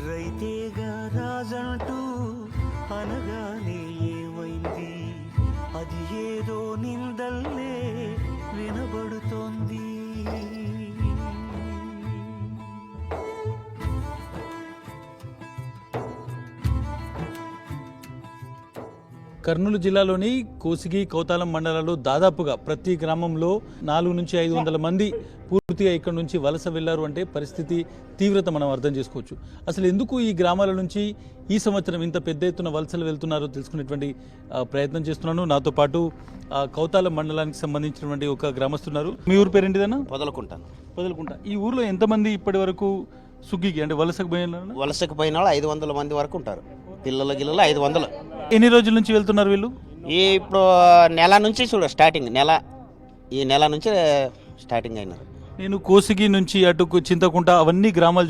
రైతేగా రాజంటూ అనగానే ఏమైంది, అది ఏదో నిందల్లే వినబడుతోంది. కర్నూలు జిల్లాలోని కోసిగి కౌతాలం మండలాల్లో దాదాపుగా ప్రతి గ్రామంలో 400 నుంచి 500 మంది పూర్తిగా ఇక్కడ నుంచి వలస వెళ్లారు అంటే పరిస్థితి తీవ్రత మనం అర్థం చేసుకోవచ్చు. అసలు ఎందుకు ఈ గ్రామాల నుంచి ఈ సంవత్సరం ఇంత పెద్ద ఎత్తున వలసలు వెళ్తున్నారో తెలుసుకునేటువంటి ప్రయత్నం చేస్తున్నాను. నాతో పాటు కౌతాలం మండలానికి సంబంధించినటువంటి ఒక గ్రామస్తున్నారు. మీ ఊరు పేరేంటిదన్నా? పొదలకుంట. ఈ ఊర్లో ఎంతమంది ఇప్పటి వరకు సుగ్గికి అంటే వలసకు పోయిన వాళ్ళు 500 మంది వరకు ఉంటారు. పిల్లల గిల్లలు 500. ఎన్ని రోజుల నుంచి వెళ్తున్నారు వీళ్ళు? ఇప్పుడు నెల నుంచి స్టార్టింగ్ ఈ నెల నుంచి స్టార్టింగ్ అయినారు. నేను కోసిగి నుంచి అటు చింతకుంట అవన్నీ గ్రామాలు